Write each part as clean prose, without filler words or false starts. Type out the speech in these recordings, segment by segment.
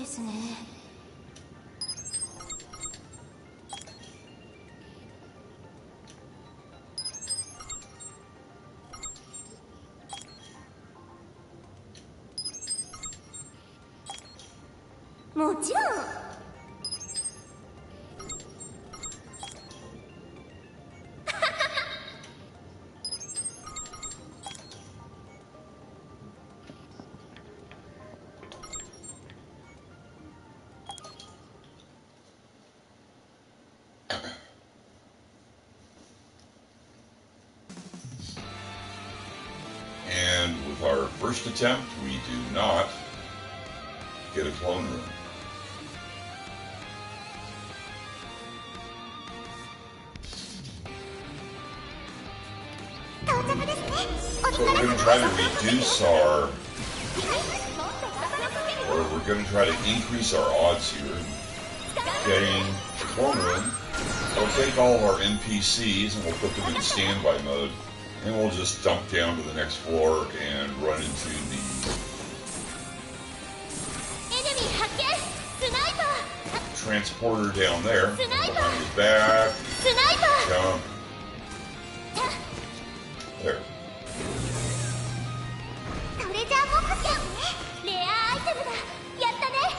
ですね。もちろん。And with our first attempt, we do not get a clone room. So we're going to try to reduce our, or we're going to try to increase our odds here, getting the clone room. We'll take all of our NPCs and we'll put them in standby mode, and we'll just dump down to the next floor and run into the transporter down there. Behind his back. Jump. There.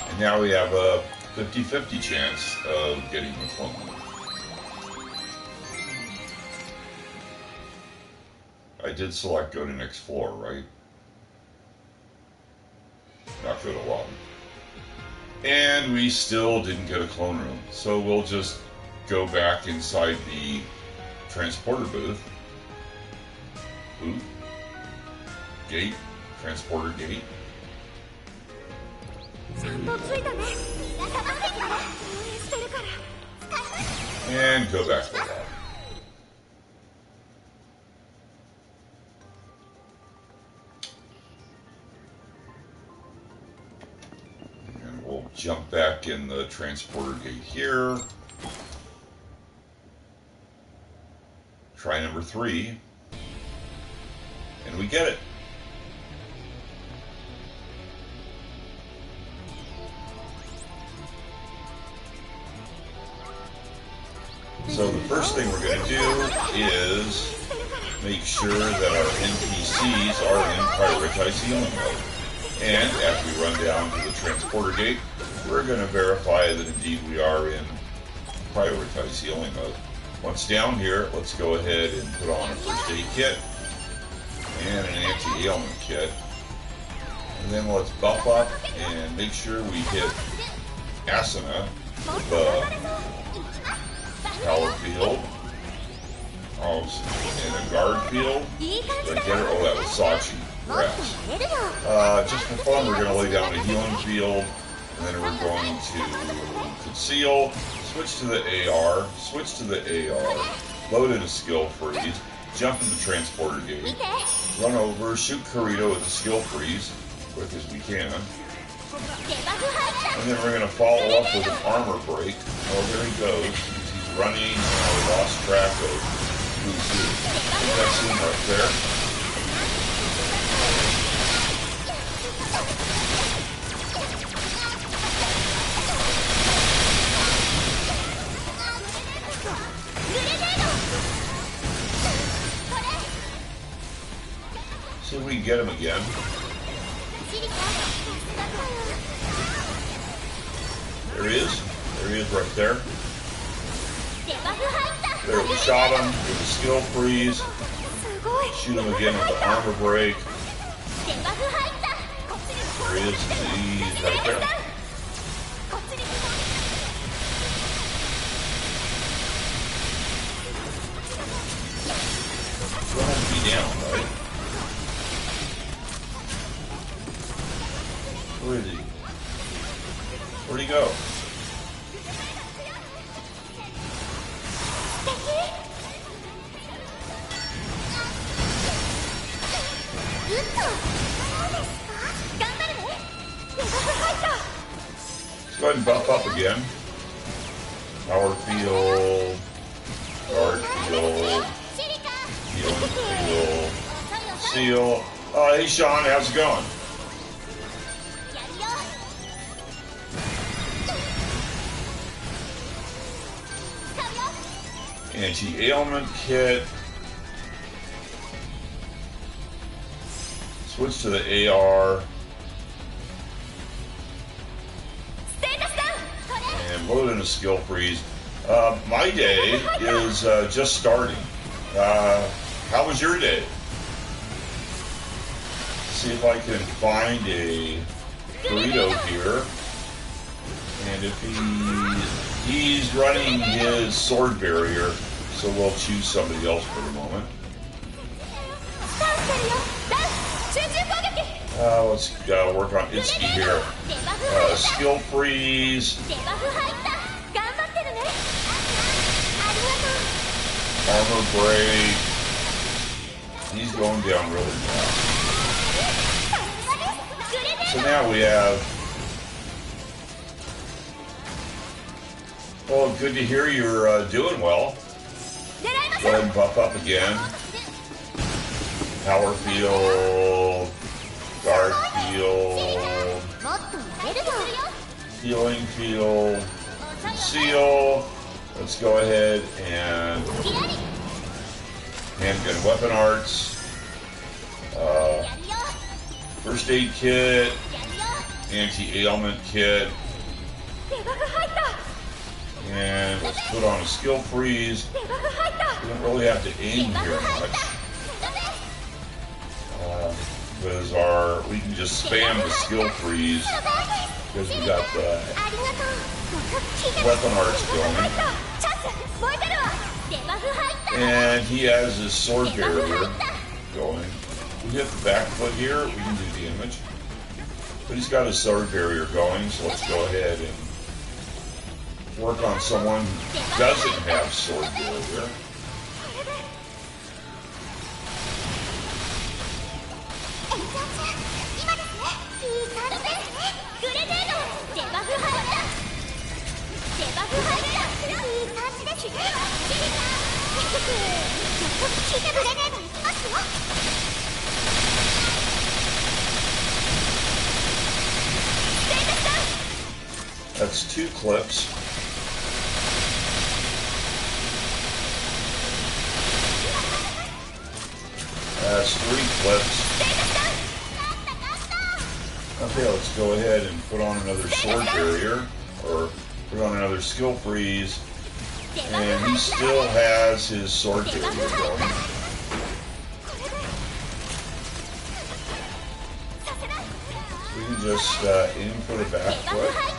And now we have a 50-50 chance of getting the clone. I did select go to next floor, right? Not go to lobby. And we still didn't get a clone room. So we'll just go back inside the transporter booth. Gate. Transporter gate. And go back to the lobby. And we'll jump back in the transporter gate here. Try number 3. And we get it. So the first thing we're going to do is make sure that our NPCs are in prioritize healing mode. And as we run down to the transporter gate, we're going to verify that indeed we are in prioritize healing mode. Once down here, let's go ahead and put on a first aid kit and an anti-ailment kit. And then let's buff up and make sure we hit Asana, the power field, and a guard field. Did I get her? Oh, that was Sachi. Rats. Just for fun, we're going to lay down a healing field, and then we're going to conceal, switch to the AR, load in a skill freeze, jump in the transporter gate, run over, shoot Kirito with a skill freeze, quick as we can. And then we're going to follow up with an armor break. Oh, there he goes. He's running. We lost track of who's who. That's him right there. See if we can get him again. There he is. There he is right there. There, we shot him with the skill freeze. Shoot him again with the armor break. There he is. He's right there. He'll have to be down, right? Where is he? Where'd he go? Let's go ahead and buff up again. Power field, guard field, healing field, seal. Hey Sean, how's it going? Anti-ailment kit. Switch to the AR. And load in a skill freeze. My day is just starting. How was your day? See if I can find a Kirito here. And if he's running his sword barrier, so we'll choose somebody else for the moment. Let's work on Itsuki here. Skill freeze. Armor break. He's going down really fast. So now we have. Well, good to hear you're doing well. Go ahead and buff up again. Power field. Guard field. Healing field. Conceal. Let's go ahead and handgun weapon arts. First aid kit. Anti-ailment kit. And let's put on a skill freeze. We don't really have to aim here much. Because we can just spam the skill freeze because we got the weapon arts going. And he has his sword barrier going. We hit the back foot here, we can do damage. But he's got his sword barrier going, so let's go ahead and work on someone who doesn't have sword barrier. That's 2 clips. That's 3 clips. Okay, let's go ahead and put on another sword barrier, or put on another skill freeze. And he still has his sword barrier going. We can just aim for the back foot.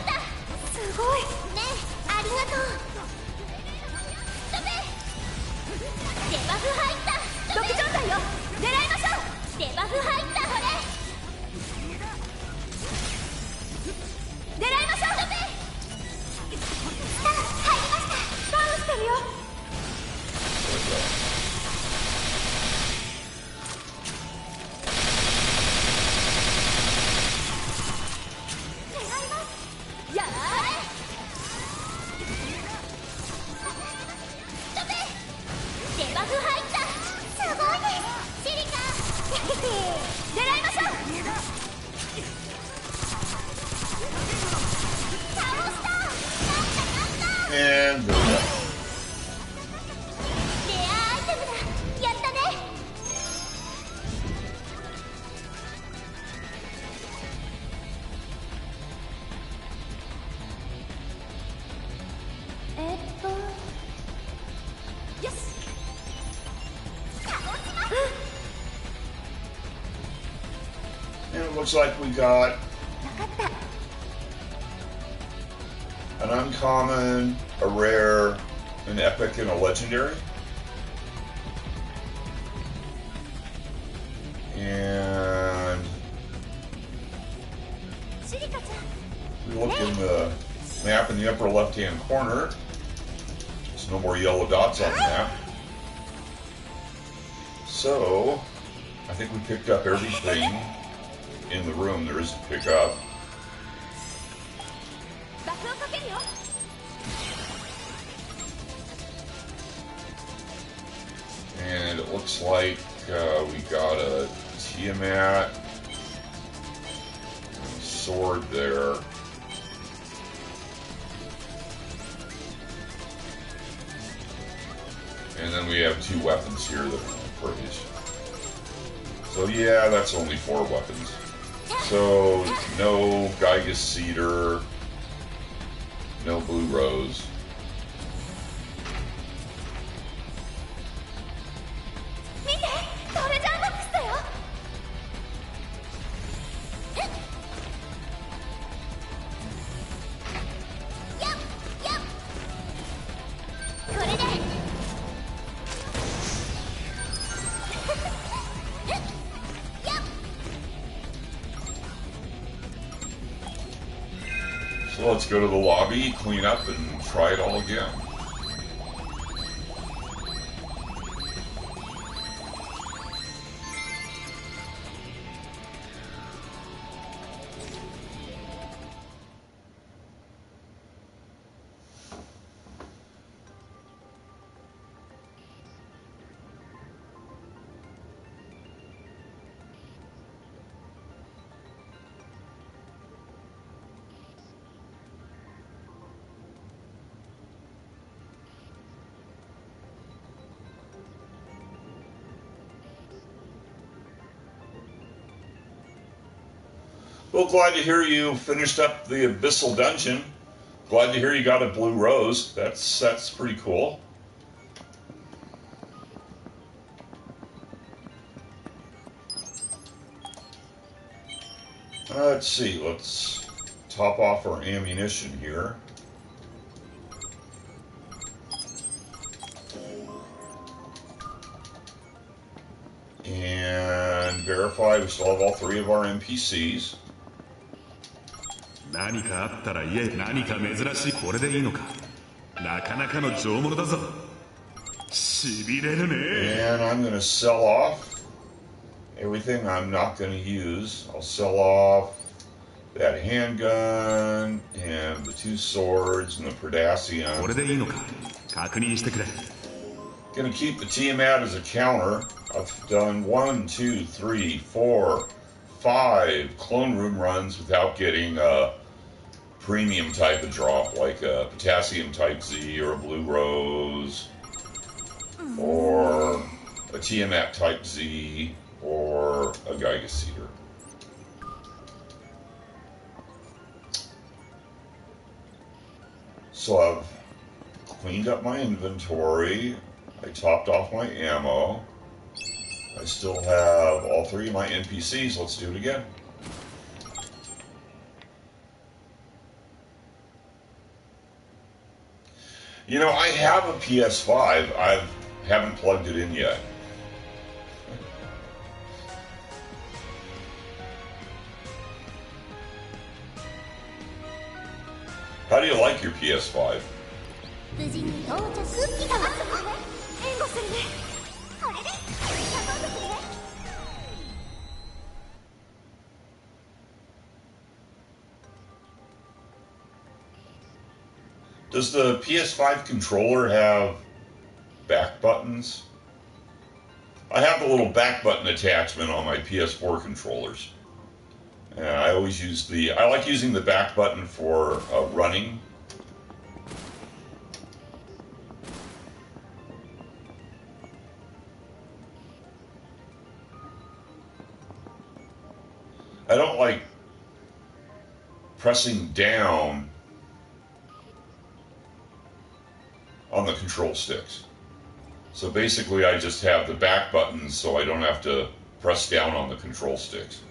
And there we go. And it looks like we got an uncommon, a rare, an epic, and a legendary. And we look in the map in the upper left-hand corner. There's no more yellow dots on the map. So, I think we picked up everything in the room there is to pick up. And it looks like we got a Tiamat and a sword there. And then we have 2 weapons here that are praised. So yeah, that's only 4 weapons. So no Gigas Cedar, no Blue Rose. So let's go to the lobby, clean up, and try it all again. Well, glad to hear you finished up the Abyssal dungeon. Glad to hear you got a Blue Rose. That's pretty cool. Let's see. Let's top off our ammunition here. And verify we still have all 3 of our NPCs. 何かあったら言え。何か珍しい。これでいいのか。なかなかの上物だぞ。しびれるね。 And I'm going to sell off everything I'm not going to use. I'll sell off that handgun and the 2 swords and the Predacium. これでいいのか。確認してくれ。 Going to keep the Tiamat as a counter. I've done 1, 2, 3, 4, 5 clone room runs without getting a premium type of drop, like a potassium type Z or a Blue Rose or a Tiamat type Z or a Gigas Cedar. So I've cleaned up my inventory. I topped off my ammo. I still have all 3 of my NPCs. Let's do it again. You know, I have a PS5. I haven't plugged it in yet. How do you like your PS5? Does the PS5 controller have back buttons? I have the little back button attachment on my PS4 controllers. And I always use I like using the back button for running. I don't like pressing down on the control sticks. So basically I just have the back buttons so I don't have to press down on the control sticks.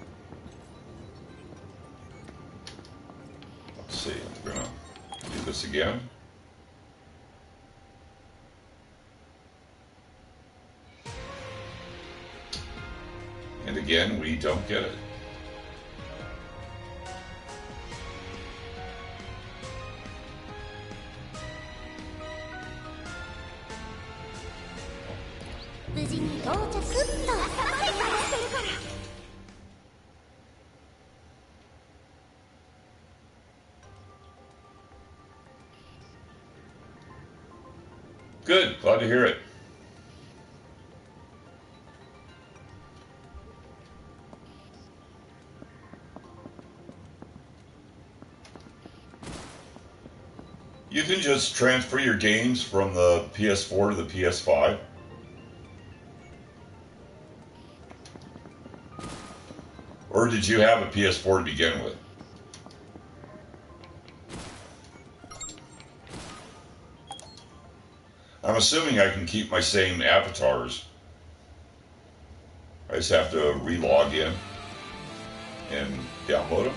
Let's see, we're gonna do this again. And again, we don't get it. Good, glad to hear it. You can just transfer your games from the PS4 to the PS5. Or did you have a PS4 to begin with? I'm assuming I can keep my same avatars. I just have to re-log in and download them.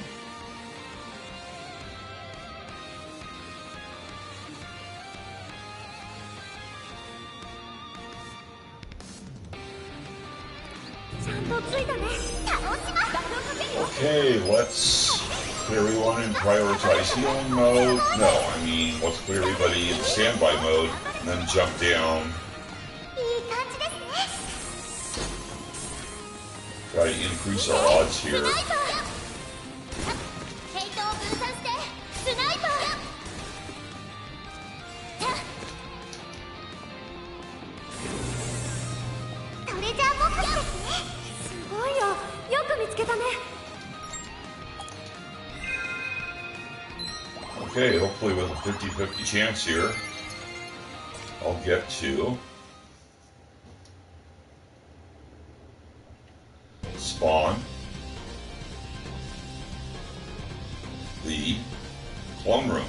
Okay, let's clear everyone in prioritize healing mode. No, I mean, let's clear everybody in standby mode and then jump down. Try to increase our odds here. Okay, hopefully with a 50-50 chance here, I'll get to spawn the clone room,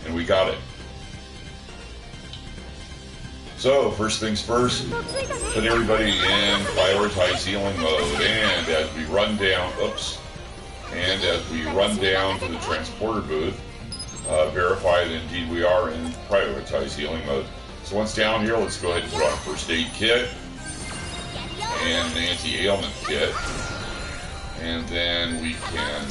and we got it. So, first things first, put everybody in prioritize healing mode, and as we run down, to the transporter booth, verify that indeed we are in prioritize healing mode. So once down here, let's go ahead and put on a first aid kit and an anti-ailment kit, and then we can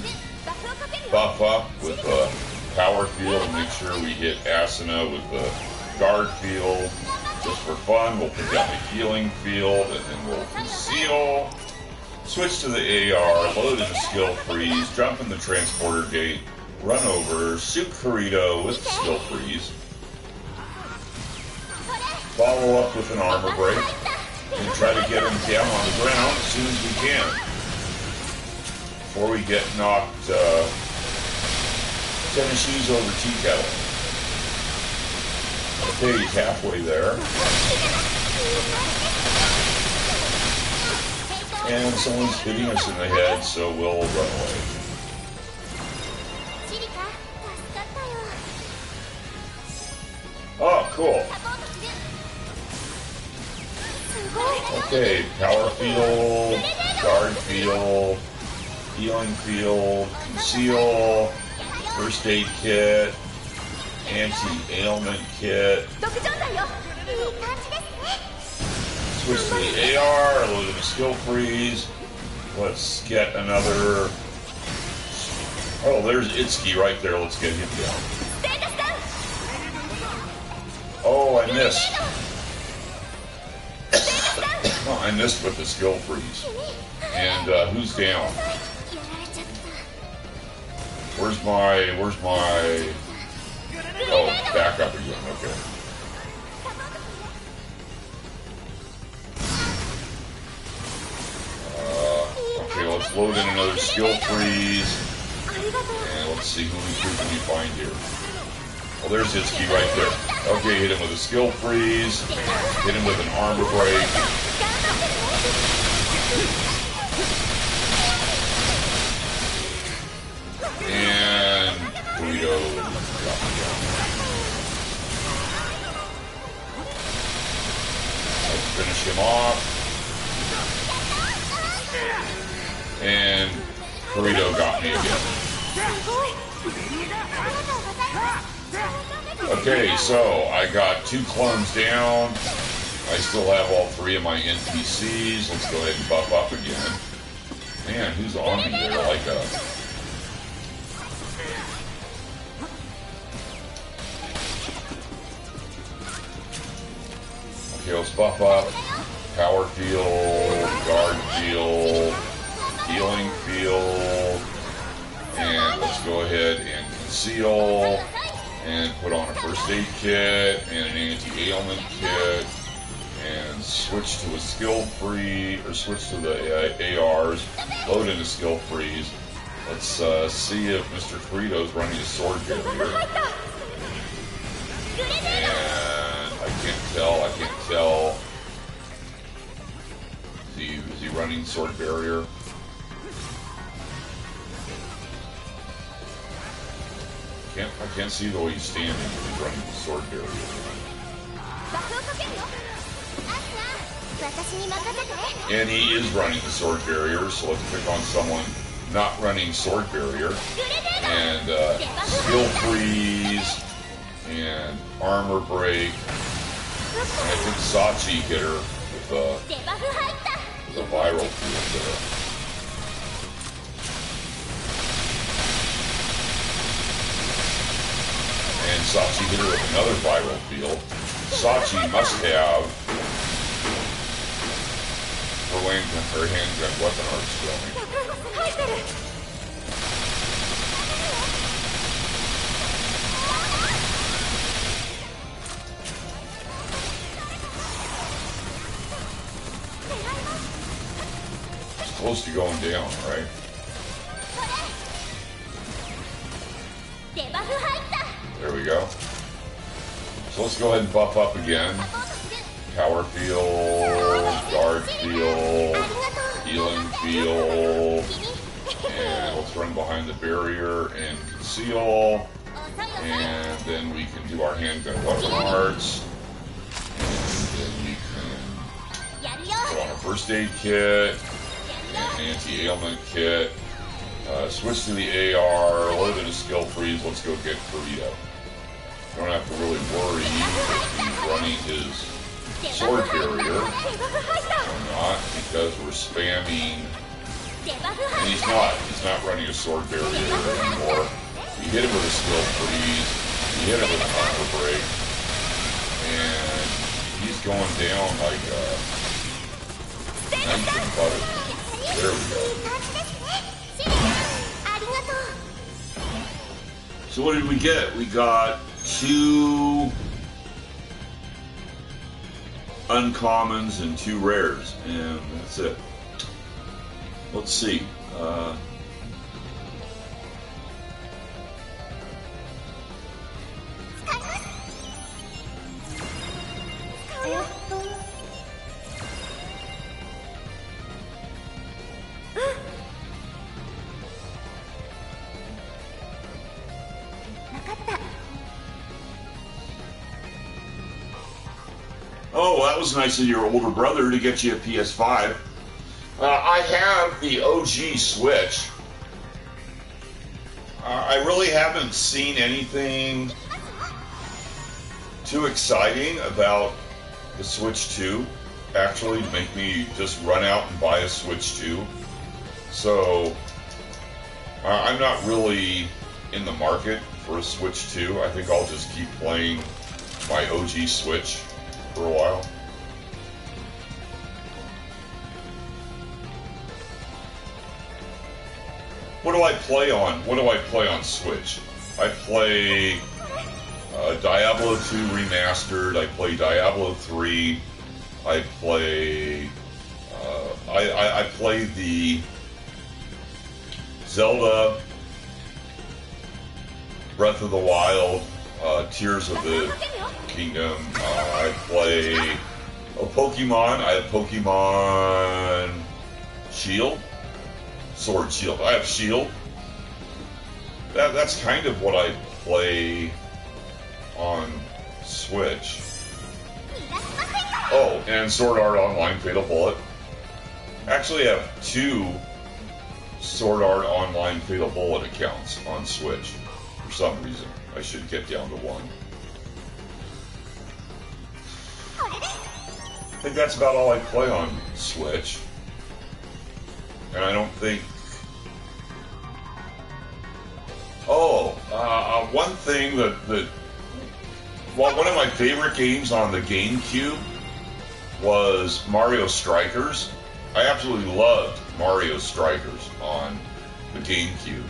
buff up with the power field and make sure we hit Asuna with the guard field. Just for fun, we'll put down the healing field, and then we'll conceal, switch to the AR, load in the skill freeze, jump in the transporter gate, run over, shoot Kirito with the skill freeze, follow up with an armor break, and try to get him down on the ground as soon as we can before we get knocked tennis shoes over tea kettle. Okay, he's halfway there. And someone's hitting us in the head, so we'll run away. Oh, cool. Okay, power field, guard field, healing field, conceal, first aid kit, anti-ailment kit. Switch to the AR, load in the skill freeze. Let's get another. Oh, there's Itsuki right there. Let's get him down. Oh, I missed. Oh, I missed with the skill freeze. And who's down? Where's my? Oh, back up again. Okay. Okay, let's load in another skill freeze. And let's see who can we find here. Well, there's Itsuki right there. Okay, hit him with a skill freeze. Hit him with an armor break. And Kirito got me down. Let's finish him off. And Kirito got me again. Okay, so I got 2 clones down. I still have all 3 of my NPCs. Let's go ahead and buff up again. Man, who's on me there? Like a... Okay, let's buff up. Power field, guard field, healing field, and let's go ahead and conceal, and put on a first aid kit, and an anti-ailment kit, and switch to a skill freeze, or switch to the ARs, load in a skill freeze. Let's see if Mr. Kirito's running a sword here. And I can't tell. Is he running sword barrier? I can't see the way he's standing if he's running the sword barrier. And he is running the sword barrier, so let's pick on someone not running sword barrier. And skill freeze and armor break. And I think Sachi hit her with a viral field there. And Sachi hit her with another viral field. Sachi must have her handgun weapon arts going. It's close to going down, right? There we go. So let's go ahead and buff up again. Power field, guard field, healing field, and let's run behind the barrier and conceal, and then we can do our handgun weapon arts, and then we can put on a first aid kit, and anti-ailment kit, switch to the AR, a little bit of skill freeze, let's go get Kirito. Don't have to really worry if he's running his sword barrier or not, because we're spamming, and he's not running a sword barrier anymore. We hit him with a skill freeze, we hit him with an armor break, and he's going down like knife and butter. There we go. So what did we get? We got 2 uncommons and 2 rares, and that's it. Let's see. Oh, that was nice of your older brother to get you a PS5. I have the OG Switch. I really haven't seen anything too exciting about the Switch 2, actually, to make me just run out and buy a Switch 2. So, I'm not really in the market for a Switch 2. I think I'll just keep playing my OG Switch for a while. What do I play on? What do I play on Switch? I play Diablo 2 Remastered. I play Diablo 3. I play I play the Zelda Breath of the Wild, Tears of the Kingdom. I play Pokemon. I have Pokemon Shield. Sword Shield. I have Shield. That's kind of what I play on Switch. Oh, and Sword Art Online Fatal Bullet. Actually, I have 2 Sword Art Online Fatal Bullet accounts on Switch. For some reason, I should get down to 1. I think that's about all I play on Switch. And I don't think... one thing well, one of my favorite games on the GameCube was Mario Strikers. I absolutely loved Mario Strikers on the GameCube.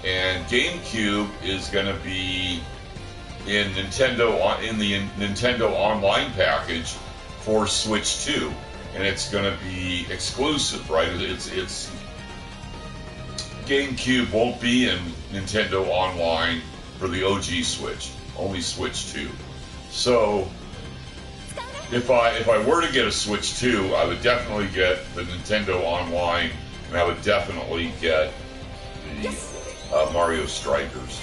And GameCube is going to be in the Nintendo Online package for Switch 2. And it's going to be exclusive, right? It's GameCube won't be in Nintendo Online for the OG Switch. only Switch 2. So if I were to get a Switch 2, I would definitely get the Nintendo Online, and I would definitely get the Mario Strikers,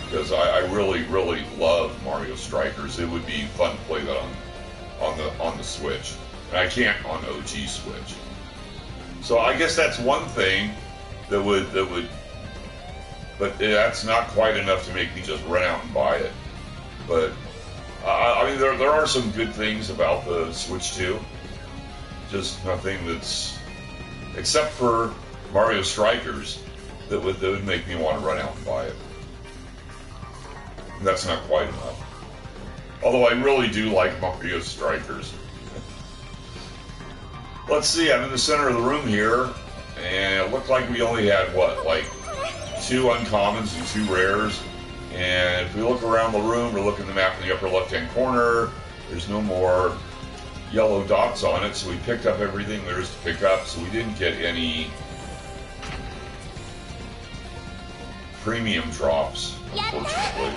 because I really, really love Mario Strikers. It would be fun to play that on the Switch, and I can't on the OG Switch. So I guess that's one thing that would, but that's not quite enough to make me just run out and buy it. But I mean, there are some good things about the Switch 2. Just nothing that's, except for Mario Strikers, that would make me want to run out and buy it. And that's not quite enough. Although I really do like Mario Strikers. Let's see, I'm in the center of the room here, and it looked like we only had, what, like 2 uncommons and 2 rares. And if we look around the room, or look at the map in the upper left-hand corner, there's no more yellow dots on it, so we picked up everything there is to pick up, so we didn't get any premium drops, unfortunately.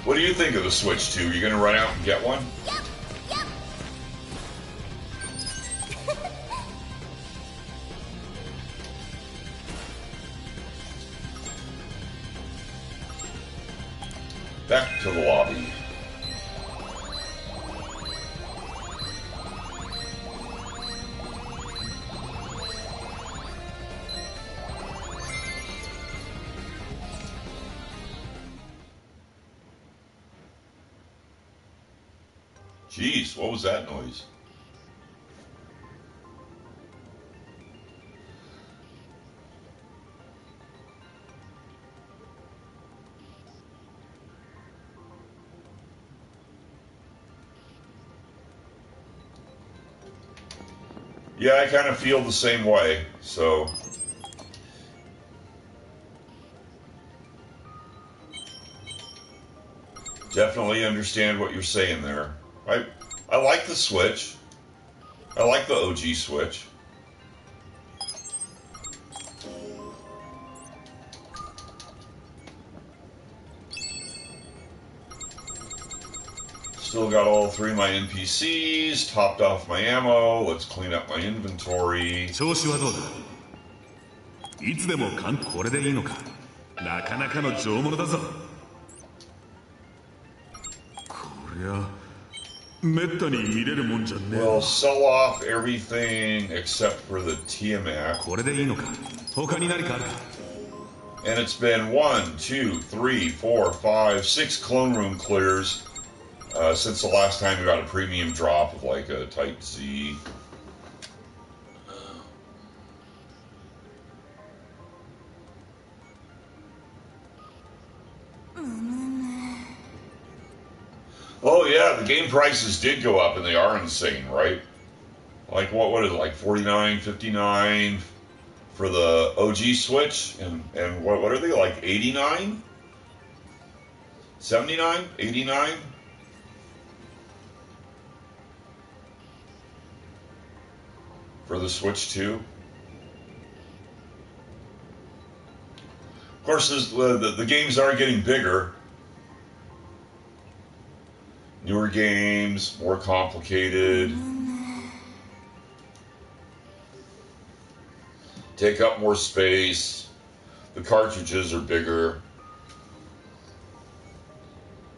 What do you think of the Switch 2? Are you going to run out and get one? Back to the lobby. Jeez, what was that noise? Yeah, I kind of feel the same way, so definitely understand what you're saying there. I like the Switch. I like the OG Switch. Still got all 3 of my NPCs, topped off my ammo. Let's clean up my inventory. 調子はどうだいつでもこれでいいのかなかなかの上物だぞこりゃめったに見れるもんじゃねえ We'll sell off everything except for the Tiamat. これでいいのか他に何かあるか And it's been 1, 2, 3, 4, 5, 6 clone room clears since the last time we got a premium drop of like a Type Z. Oh yeah, the game prices did go up and they are insane, right? Like what is it, like 49, 59 for the OG Switch? And what are they, like 89? 79? 89? For the Switch 2? Of course, the games are getting bigger. Newer games, more complicated. Take up more space. The cartridges are bigger.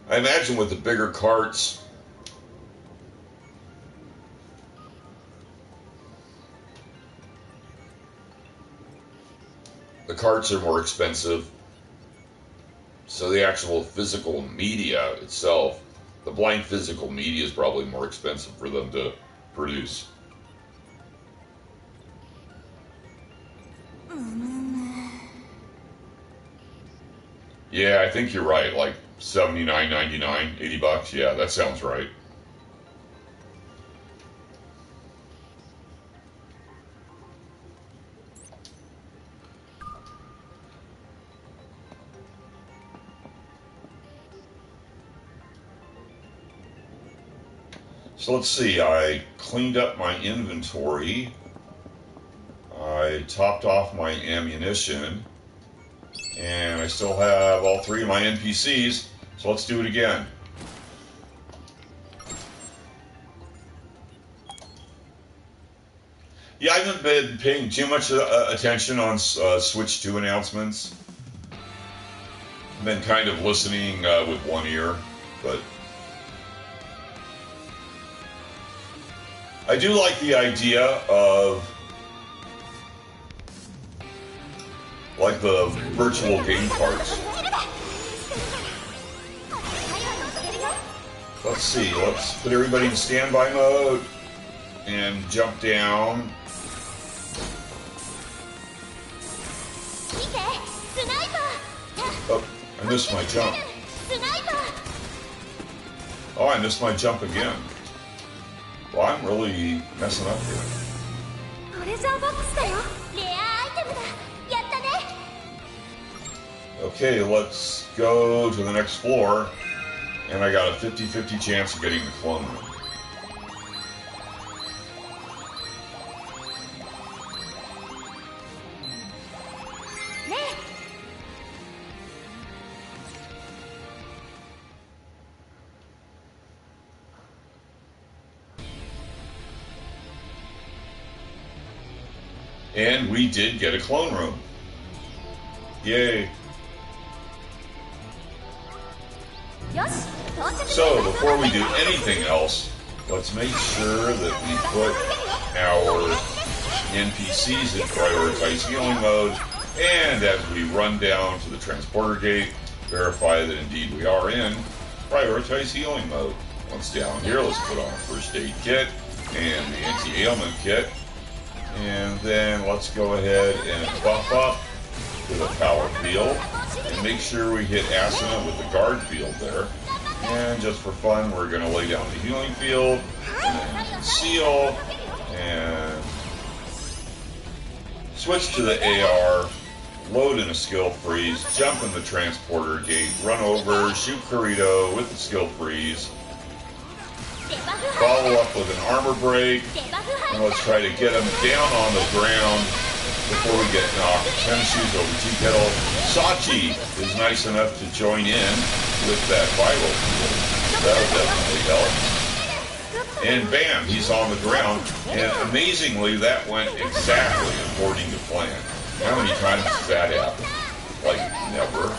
I imagine with the bigger carts, the carts are more expensive. So the actual physical media itself, the blank physical media, is probably more expensive for them to produce. Yeah, I think you're right. Like $79.99, $80. Yeah, that sounds right. So let's see, I cleaned up my inventory. I topped off my ammunition. And I still have all 3 of my NPCs, so let's do it again. Yeah, I haven't been paying too much attention on Switch 2 announcements. I've been kind of listening with one ear, but I do like the idea of like the virtual game parts. Let's see, let's put everybody in standby mode and jump down. Oh, I missed my jump. Oh, I missed my jump again. Well, I'm really messing up here. Okay, let's go to the next floor. And I got a 50-50 chance of getting the clone room. And we did get a clone room. Yay. So, before we do anything else, let's make sure that we put our NPCs in prioritize healing mode, and as we run down to the transporter gate, verify that indeed we are in prioritize healing mode. Once down here, let's put on a first aid kit and the anti-ailment kit, and then let's go ahead and buff up to the power field, and make sure we hit Asuna with the guard field there. And just for fun, we're going to lay down the healing field, and then conceal, and switch to the AR, load in a skill freeze, jump in the transporter gate, run over, shoot Kirito with the skill freeze, follow up with an armor break, and let's try to get him down on the ground before we get knocked. Tennis shoes over tea kettle. Sachi is nice enough to join in with that viral field. That'll definitely help. And bam, he's on the ground. And amazingly, that went exactly according to plan. How many times does that happen? Like, never.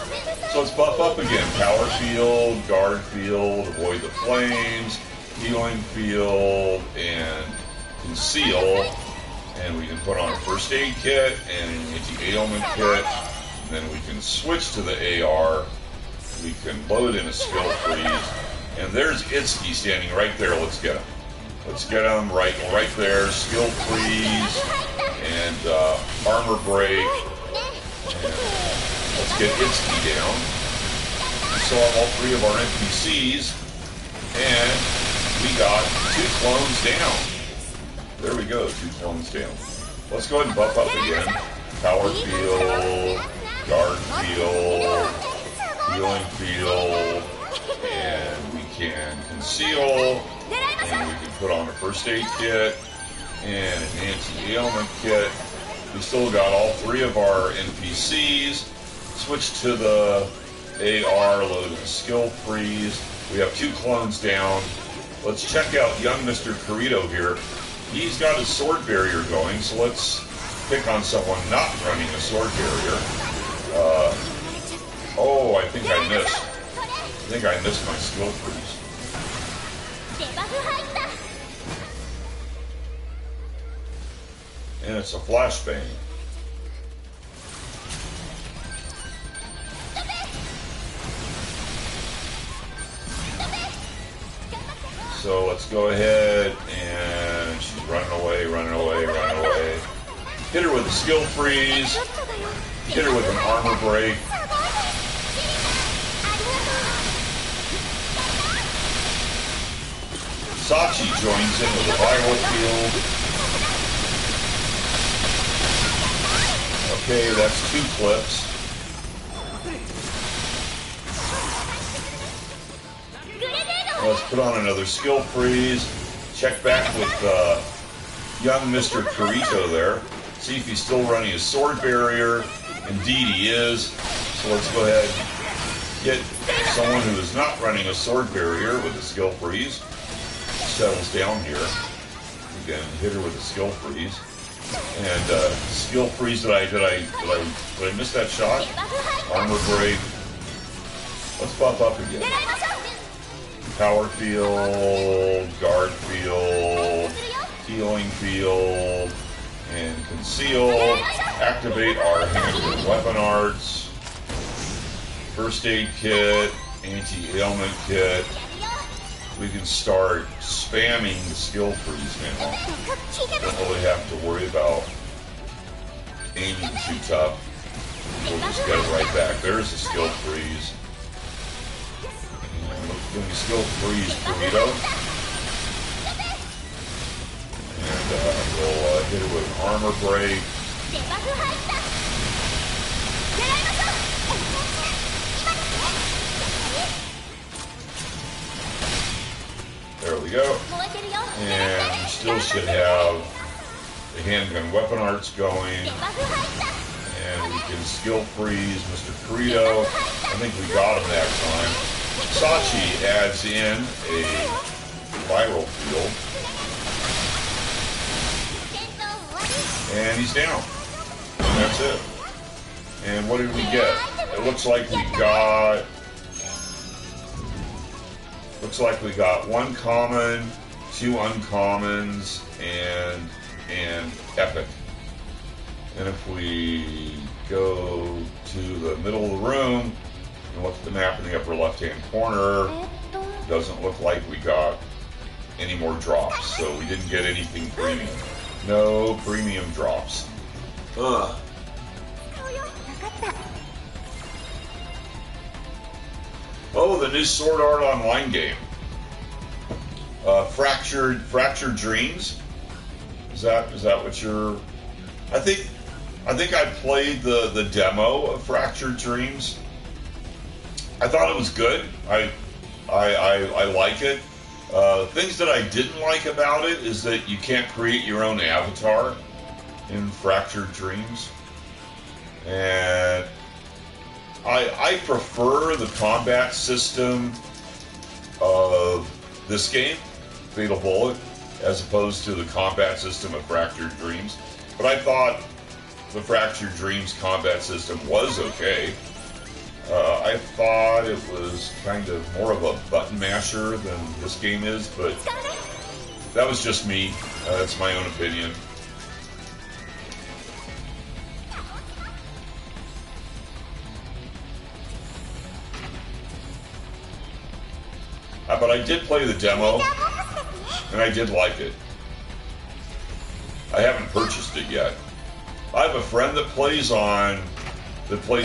So let's buff up again. Power field, guard field, avoid the flames, healing field, and conceal. And we can put on a first aid kit and an anti-ailment kit. And then we can switch to the AR. We can load in a skill freeze. And there's Itsuki standing right there. Let's get him. Let's get him right there. Skill freeze and armor break. And let's get Itsuki down. We saw all 3 of our NPCs. And we got 2 clones down. There we go, 2 clones down. Let's go ahead and buff up again. Power field, guard field, healing field, and we can conceal, and we can put on a first aid kit and an anti-ailment kit. We still got all 3 of our NPCs. Switch to the AR, load a skill freeze. We have 2 clones down. Let's check out young Mr. Kirito here. He's got his sword barrier going, so let's pick on someone not running a sword barrier. Oh, I think I missed. I think I missed my skill freeze. And it's a flashbang. So let's go ahead, and she's running away. Hit her with a skill freeze. Hit her with an armor break. Sachi joins in with a viral field. Okay, that's 2 clips. Let's put on another skill freeze. Check back with young Mr. Kirito there. See if he's still running his sword barrier. Indeed he is. So let's go ahead and get someone who is not running a sword barrier with a skill freeze. Settles down here. We can hit her with a skill freeze. And skill freeze, did I miss that shot? Armor break. Let's buff up again. Power field, guard field, healing field, and conceal. Activate our hand weapon arts. First aid kit, anti-ailment kit. We can start spamming the skill freeze now. Don't really have to worry about aiming too tough. We'll just get it right back. There's the skill freeze. Then we skill freeze Kirito. And we'll hit it with an armor break. There we go. And we still should have the handgun weapon arts going. And we can skill freeze Mr. Kirito. I think we got him that time. Sachi adds in a viral field. And he's down. And that's it. And what did we get? It looks like we got one common, two uncommons, and epic. And if we go to the middle of the room and look at the map in the upper left-hand corner, it doesn't look like we got any more drops. So we didn't get anything premium. No premium drops. Ugh. Oh, the new Sword Art Online game. Fractured Dreams. Is that what you're? I think I played the demo of Fractured Dreams. I thought it was good. I like it. Things that I didn't like about it is that you can't create your own avatar in Fractured Dreams, and I prefer the combat system of this game, Fatal Bullet, as opposed to the combat system of Fractured Dreams. But I thought the Fractured Dreams combat system was okay. I thought it was kind of more of a button masher than this game is, but that was just me. That's my own opinion. But I did play the demo, and I did like it. I haven't purchased it yet. I have a friend that plays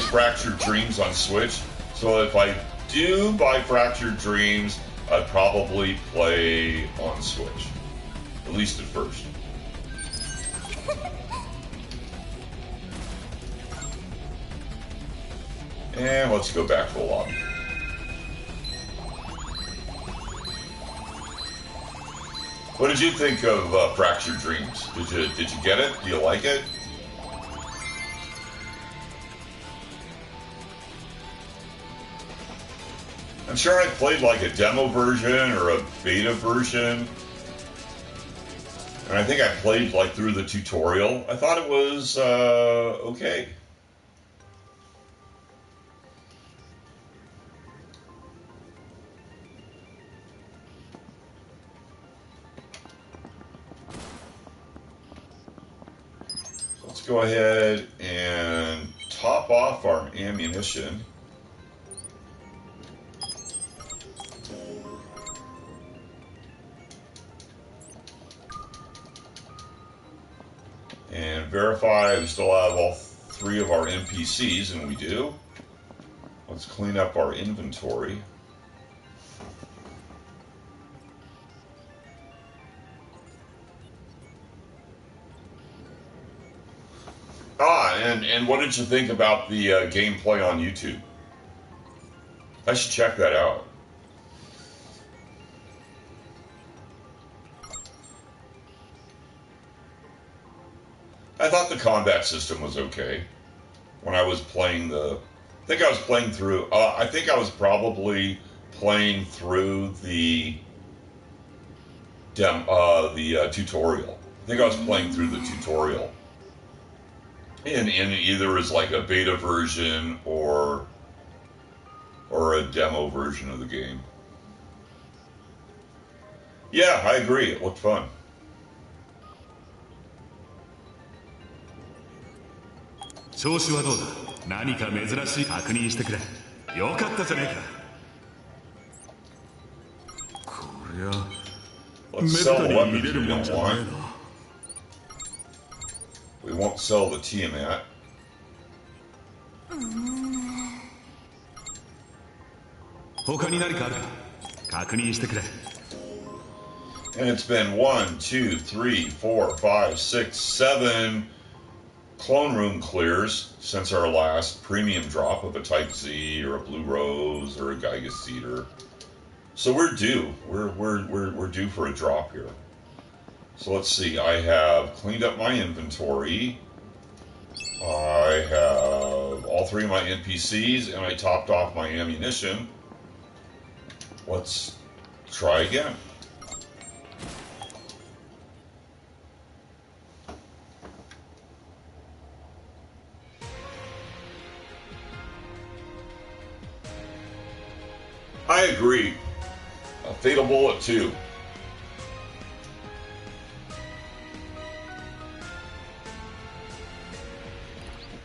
Fractured Dreams on Switch, so if I do buy Fractured Dreams, I'd probably play on Switch, at least at first. And let's go back to the lobby. What did you think of Fractured Dreams? Did you get it? Do you like it? I'm sure I played like a demo version or a beta version. And I think I played like through the tutorial. I thought it was okay. Let's go ahead and top off our ammunition. And verify we still have all three of our NPCs, and we do. Let's clean up our inventory. And what did you think about the gameplay on YouTube? I should check that out. I thought the combat system was okay. when I was playing I think I was playing through, I think I was probably playing through the tutorial. I think I was playing through the tutorial in either as like a beta version or a demo version of the game. Yeah, I agree. It looked fun. 調子はどうだ。何か珍しい確認してくれ。よかったじゃねえか。こりゃ Let's sell weapons we don't want. We won't sell the Tiamat. And it's been 1, 2, 3, 4, 5, 6, 7 clone room clears since our last premium drop of a Type Z or a Blue Rose or a Giga Cedar. So we're due. We're due for a drop here. So let's see. I have cleaned up my inventory. I have all 3 of my NPCs, and I topped off my ammunition. Let's try again. I agree. A Fatal Bullet 2.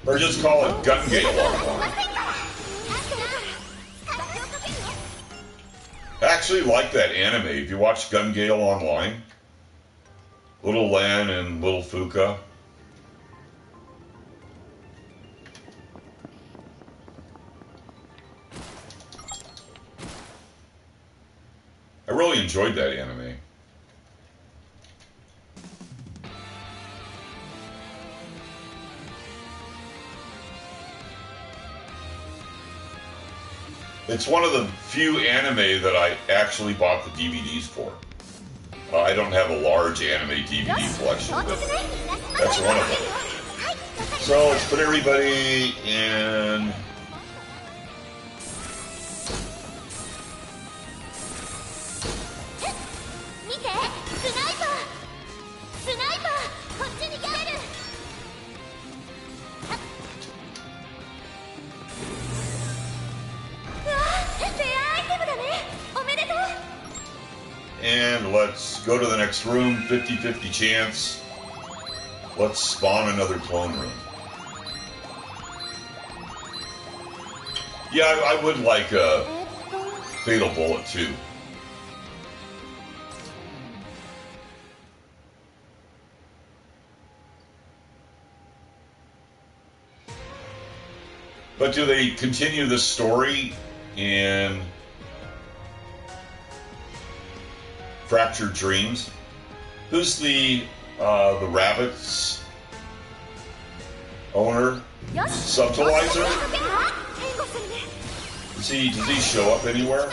Or just call it Gun Gale Online. I actually like that anime. If you watch Gun Gale Online, Little Len and Little Fuka. I really enjoyed that anime. It's one of the few anime that I actually bought the DVDs for. I don't have a large anime DVD collection, but that's one of them. So let's put everybody in. And let's go to the next room, 50-50 chance. Let's spawn another clone room. Yeah, I would like a Fatal Bullet too. But do they continue the story in Fractured Dreams? Who's the rabbit's owner? Subtilizer? Does he show up anywhere?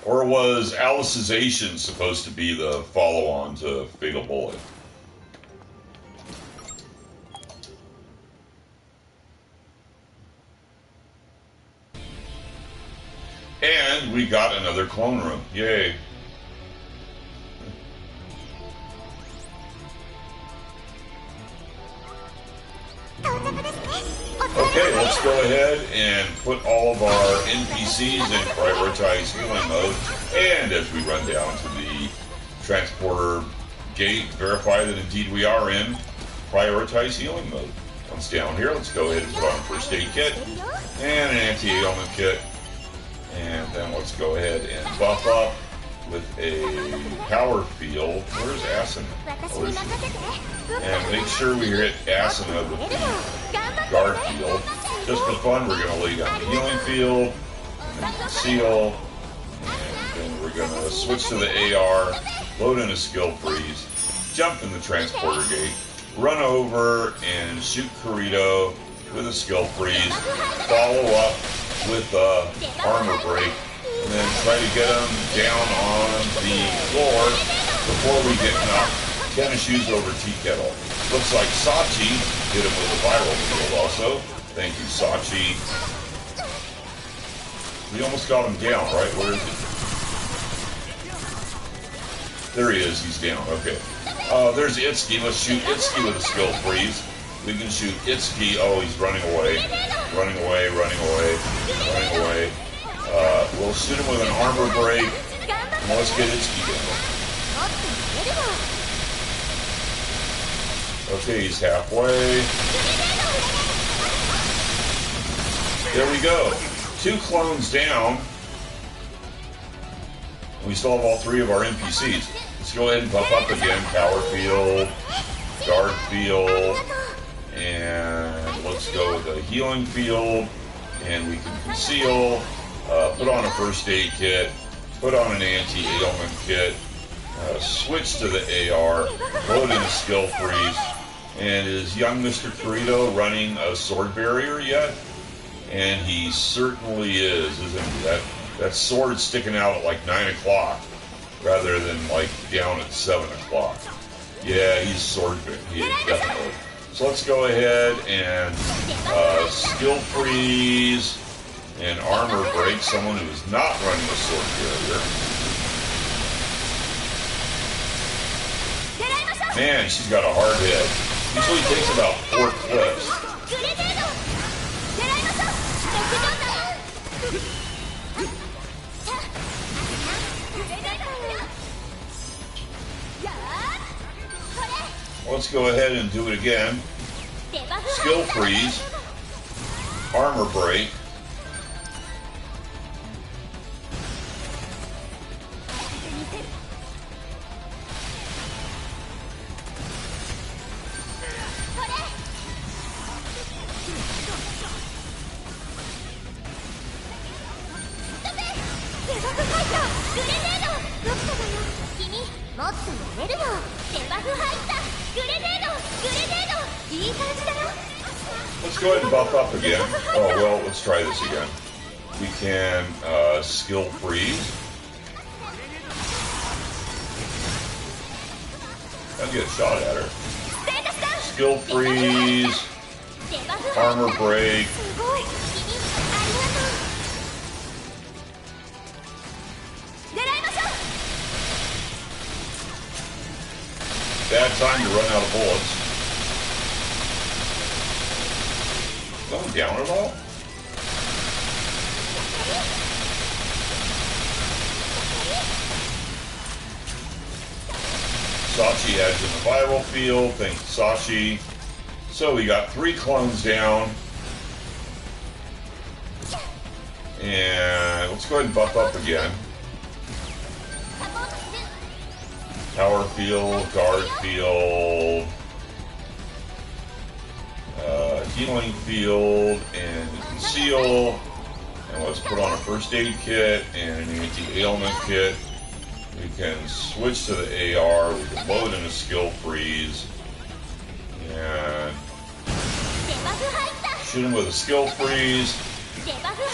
Or was Alicization supposed to be the follow-on to Fatal Bullet? And we got another clone room. Yay. Okay, let's go ahead and put all of our NPCs in prioritize healing mode. And as we run down to the transporter gate, verify that indeed we are in prioritize healing mode. Once down here, let's go ahead and put on a first aid kit and an anti-ailment kit. And then let's go ahead and buff up with a power field. Where's Asuna? Oh, is she? And make sure we hit Asuna with the guard field. Just for fun, we're going to lay down the healing field, and then conceal, and then we're going to switch to the AR, load in a skill freeze, jump in the transporter gate, run over and shoot Kirito with a skill freeze, follow up with armor break, and then try to get him down on the floor before we get knocked tennis shoes over tea kettle. Looks like Sachi hit him with a viral field also. Thank you, Sachi. We almost got him down, right? Where is he? There he is. He's down. Okay. There's Itsuki. Let's shoot Itsuki with a skill freeze. We can shoot Itsuki. Oh, he's running away. Running away, running away, running away. We'll shoot him with an armor break. And let's get Itsuki down. Okay, he's halfway. There we go. 2 clones down. We still have all 3 of our NPCs. Let's go ahead and buff up again. Power field, guard field, and let's go with a healing field. And we can conceal, put on a first aid kit, put on an anti-ailment kit, switch to the AR, load in a skill freeze. And is young Mr. Kirito running a sword barrier yet? And he certainly is, isn't he? That sword's sticking out at like 9 o'clock rather than like down at 7 o'clock. Yeah, he's sword big. He is, definitely. So let's go ahead and skill freeze and armor break someone who is not running a sword barrier. Man, she's got a hard head. Usually takes about 4 clips. Let's go ahead and do it again. Skill freeze, armor break, let's go ahead and buff up again. Oh, well, let's try this again. We can skill freeze. I'll get a shot at her. Skill freeze, armor break. Bad time to run out of bullets. Going down at all? Sachi adds in the viral field. Thank you, Sachi. So we got 3 clones down. And let's go ahead and buff up again. Power field, guard field, healing field, and conceal. And let's put on a first aid kit and an anti-ailment kit. We can switch to the AR. We can load in a skill freeze. And shoot him with a skill freeze.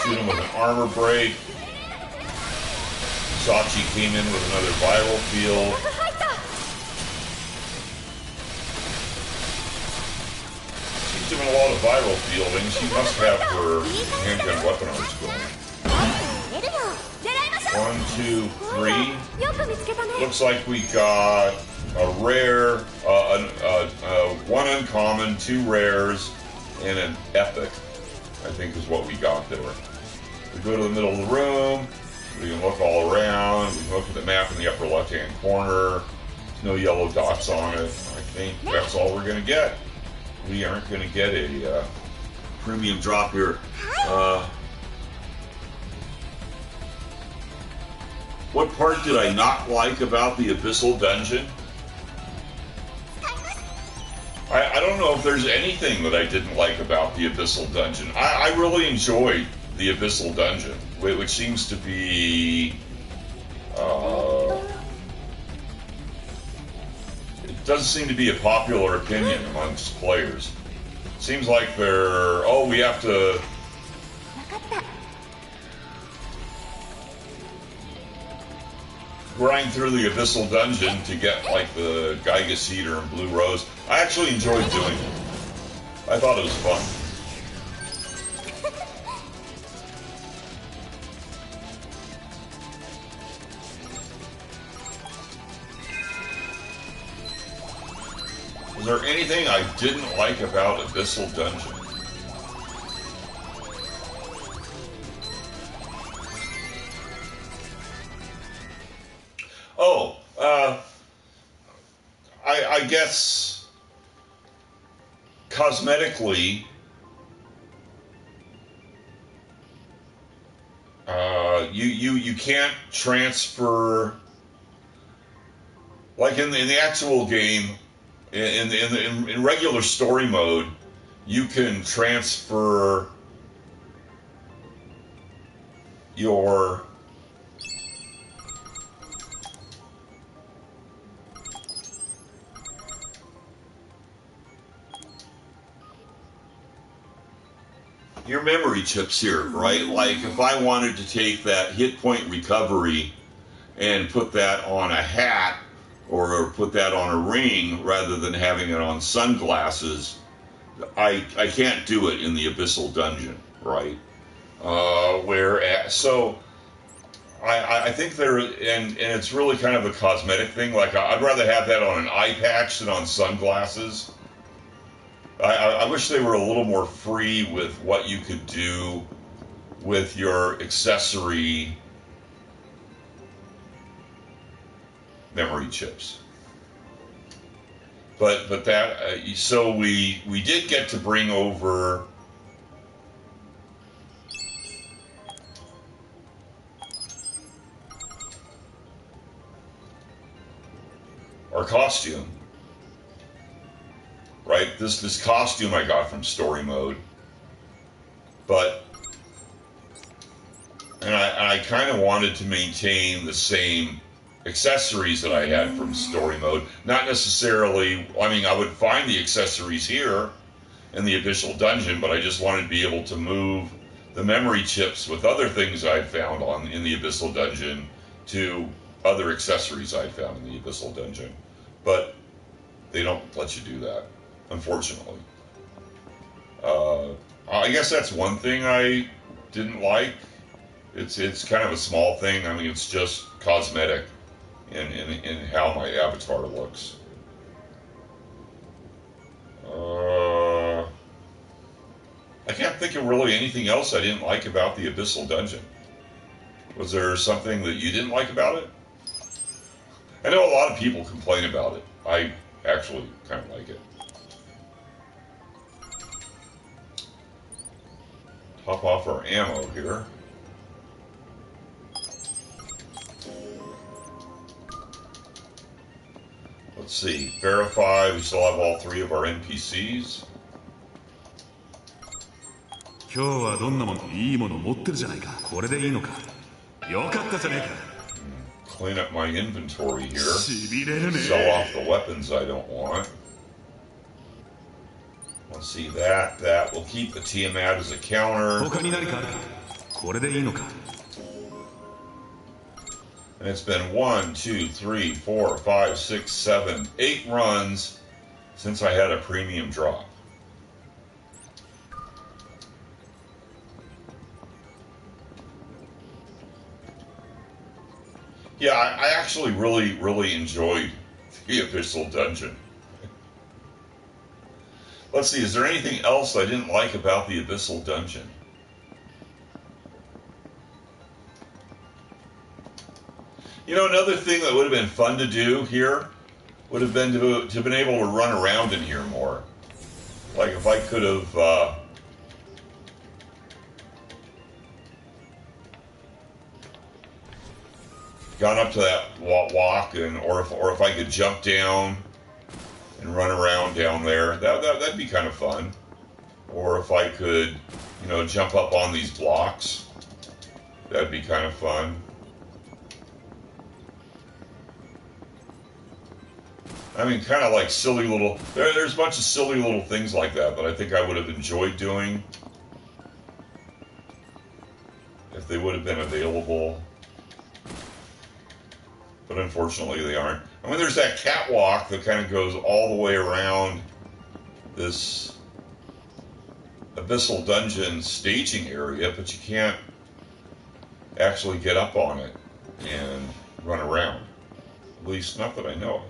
Shoot him with an armor break. Sachi came in with another viral field. She's doing a lot of viral fielding. She must have her handgun weapon arts going. 1, 2, 3. Looks like we got a rare, 1 uncommon, 2 rares, and an epic, I think is what we got there. We go to the middle of the room. We can look all around. We can look at the map in the upper left-hand corner. There's no yellow dots on it. I think that's all we're going to get. We aren't going to get a premium drop here. What part did I not like about the Abyssal dungeon? I don't know if there's anything that I didn't like about the Abyssal dungeon. I really enjoyed the Abyssal dungeon, which seems to be... it doesn't seem to be a popular opinion amongst players. Seems like they're... Oh, we have to... grind through the Abyssal Dungeon to get, like, the Geiga Cedar and Blue Rose. I actually enjoyed doing it. I thought it was fun. Was there anything I didn't like about Abyssal Dungeon? Oh, I guess cosmetically, you can't transfer, like in the actual game. In regular story mode, you can transfer your memory chips here, right? Like if I wanted to take that hit point recovery and put that on a hat or put that on a ring rather than having it on sunglasses, I can't do it in the Abyssal Dungeon, right? So I think and it's really kind of a cosmetic thing. Like I'd rather have that on an eye patch than on sunglasses. I wish they were a little more free with what you could do with your accessory memory chips. But that so we did get to bring over our costume. Right, this costume I got from story mode, and I kind of wanted to maintain the same accessories that I had from story mode. Not necessarily, I mean, I would find the accessories here in the Abyssal Dungeon, but I just wanted to be able to move the memory chips with other things I'd found in the Abyssal Dungeon to other accessories I'd found in the Abyssal Dungeon. But they don't let you do that, unfortunately. I guess that's one thing I didn't like. It's kind of a small thing. I mean, it's just cosmetic in how my avatar looks. I can't think of really anything else I didn't like about the Abyssal Dungeon. Was there something that you didn't like about it? I know a lot of people complain about it. I actually kind of like it. Top off our ammo here. Let's see. Verify. We still have all 3 of our NPCs. 今日はどんなものいいもの持ってるじゃないか。これでいいのか。よかったじゃねえか。Clean up my inventory here. Sell off the weapons I don't want. Let's see that. We'll keep the Tiamat as a counter. 他に何かあるか。これでいいのか。And it's been 1, 2, 3, 4, 5, 6, 7, 8 runs since I had a premium drop. Yeah, I actually really enjoyed the Abyssal Dungeon. Let's see, is there anything else I didn't like about the Abyssal Dungeon? You know, another thing that would have been fun to do here would have been to have been able to run around in here more. Like if I could have gone up to that walk, or if I could jump down and run around down there, that'd be kind of fun. Or if I could, you know, jump up on these blocks, that'd be kind of fun. I mean, kind of like silly little... There's a bunch of silly little things like that I think I would have enjoyed doing if they would have been available. But unfortunately, they aren't. I mean, there's that catwalk that kind of goes all the way around this Abyssal dungeon staging area, but you can't actually get up on it and run around. At least, not that I know of.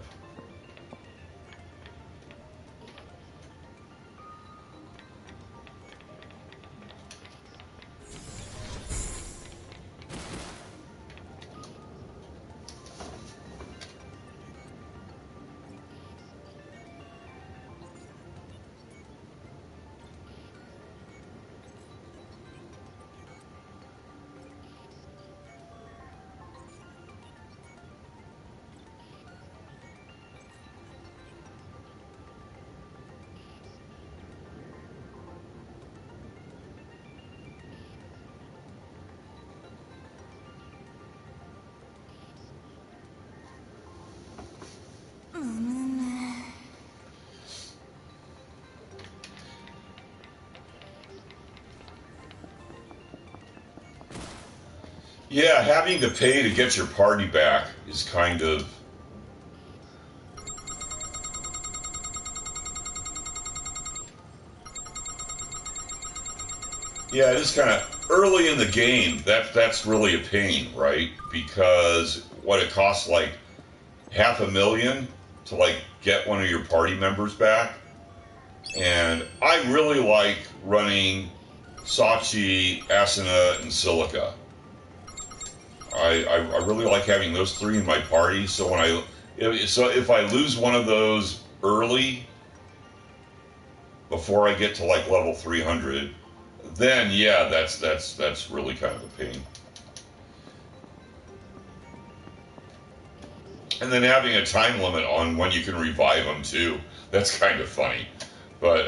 Yeah, having to pay to get your party back is kind of... Yeah, it is kind of early in the game. That's really a pain, right? Because what it costs, like $500,000 to like get one of your party members back. And I really like running Sachi, Asuna, and Silica. I really like having those three in my party. So if I lose one of those early, before I get to like level 300, then yeah, that's really kind of a pain. And then having a time limit on when you can revive them too. That's kind of funny. But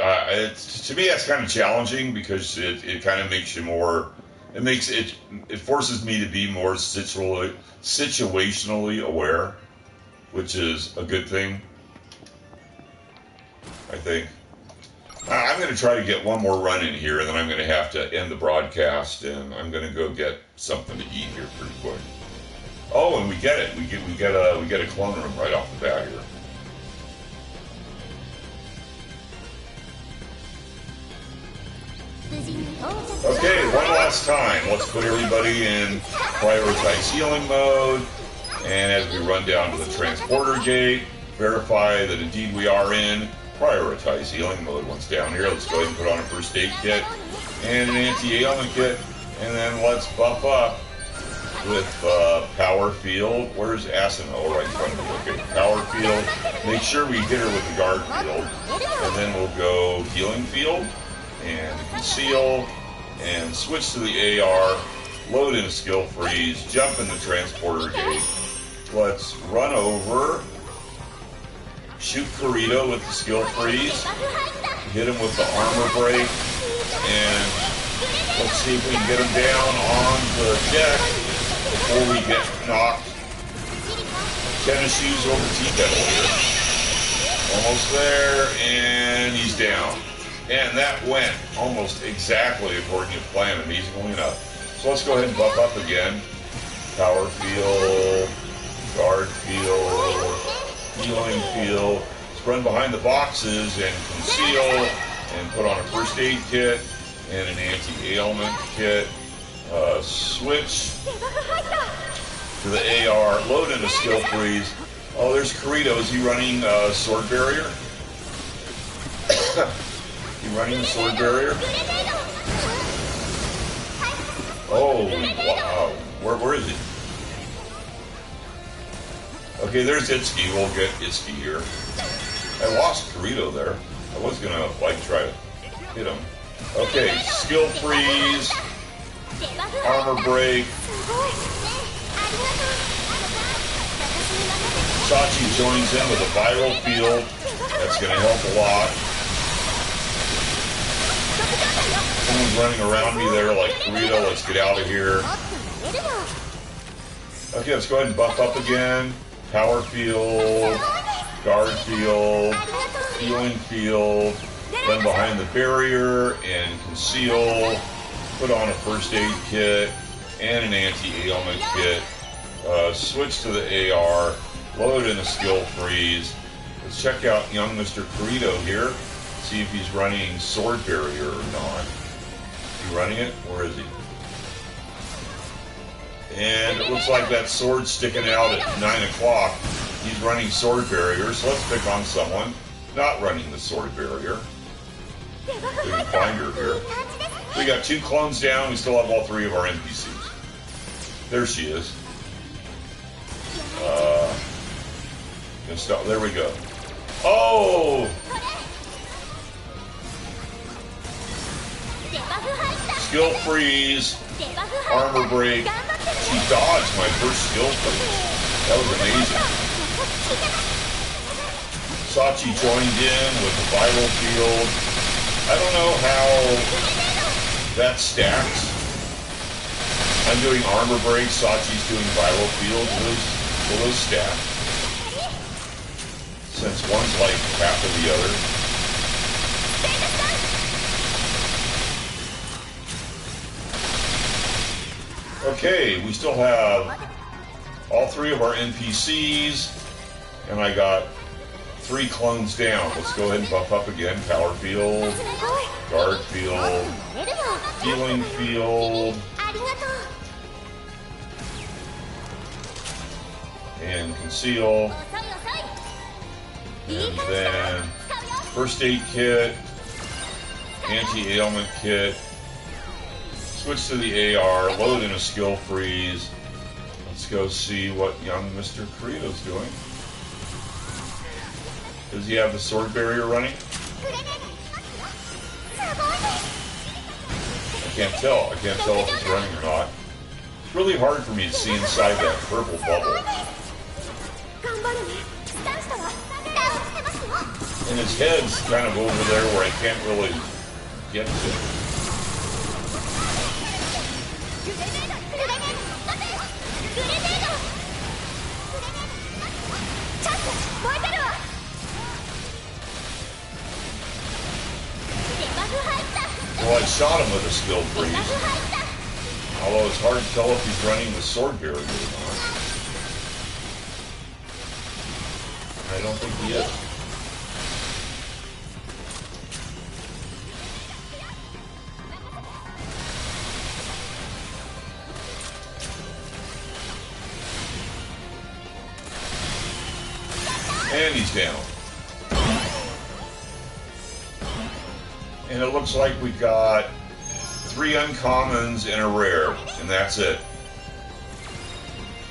to me, that's kind of challenging because it kind of makes you more. It forces me to be more situationally aware, which is a good thing, I think. I'm going to try to get one more run in here, and then I'm going to have to end the broadcast, and I'm going to go get something to eat here pretty quick. Oh, and we get it. We get a clone room right off the bat here. Okay, one last time. Let's put everybody in prioritize healing mode. And as we run down to the transporter gate, verify that indeed we are in prioritize healing mode. Once down here, let's go ahead and put on a first aid kit and an anti-ailment kit. And then let's buff up with power field. Where's Asuna? Oh, right in front of me. Okay, power field. Make sure we hit her with the guard field. And then we'll go healing field. And conceal, and switch to the AR, load in a skill freeze, jump in the transporter gate. Let's run over, shoot Kirito with the skill freeze, hit him with the armor break, and let's see if we can get him down on the deck before we get knocked. Tennis shoes over tea-kettle here. Almost there, and he's down. And that went almost exactly according to plan, amazingly enough. So let's go ahead and buff up again. Power field, guard field, healing field. Let's run behind the boxes and conceal and put on a first aid kit and an anti-ailment kit. Switch to the AR, load in a skill freeze. Oh, there's Kirito. Is he running sword barrier? You running the sword barrier? Oh, wow. Where is he? Okay, there's Itsuki. We'll get Itsuki here. I lost Kirito there. I was going to, try to hit him. Okay, skill freeze. Armor break. Sachi joins in with a viral field. That's going to help a lot. Someone's running around me there like Kirito. Let's get out of here. Okay, let's go ahead and buff up again. Power field. guard field, healing field, then behind the barrier and conceal, put on a first aid kit and an anti-ailment kit, switch to the AR, load in a skill freeze. Let's check out young Mr. Kirito here, see if he's running sword barrier or not. Is he running it? Where is he? And it looks like that sword's sticking out at 9 o'clock. He's running sword barrier, so let's pick on someone not running the sword barrier. We can find her here. We got 2 clones down. We still have all 3 of our NPCs. There she is. There we go. Oh! Skill freeze. Armor break. She dodged my first skill freeze. That was amazing. Sachi joined in with the viral field. I don't know how that stacks. I'm doing armor break, Sachi's doing viral field. Will those stack? Since one's like half of the other. Okay, we still have all 3 of our NPCs, and I got 3 clones down. Let's go ahead and buff up again. Power field, guard field, healing field, and conceal. And then first aid kit, anti-ailment kit, switch to the AR, load in a skill freeze. Let's go see what young Mr. Kirito's doing. Does he have the sword barrier running? I can't tell. I can't tell if it's running or not. It's really hard for me to see inside that purple bubble. And his head's kind of over there where I can't really get to. Well, I shot him with a skill freeze. Although it's hard to tell if he's running the sword barrier or not. I don't think he is. And he's down. And it looks like we got 3 uncommons and a rare, and that's it.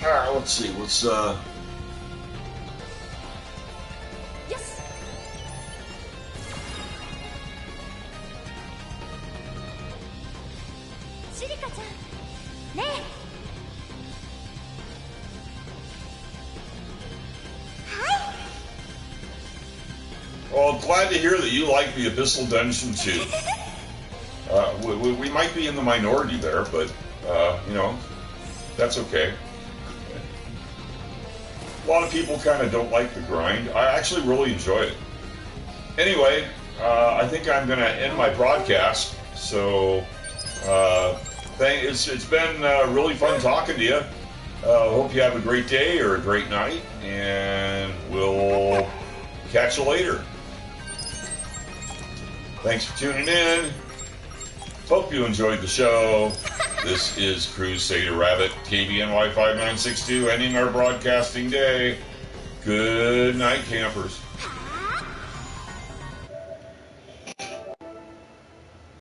Alright, let's see, let's Well, glad to hear that you like the Abyssal Dungeon too. We might be in the minority there, but, you know, that's okay. A lot of people kind of don't like the grind. I actually really enjoy it. Anyway, I think I'm going to end my broadcast. So, it's been really fun talking to you. Hope you have a great day or a great night, and we'll catch you later. Thanks for tuning in. Hope you enjoyed the show. This is Crusader Rabbit, KBNY 5962, ending our broadcasting day. Good night, campers.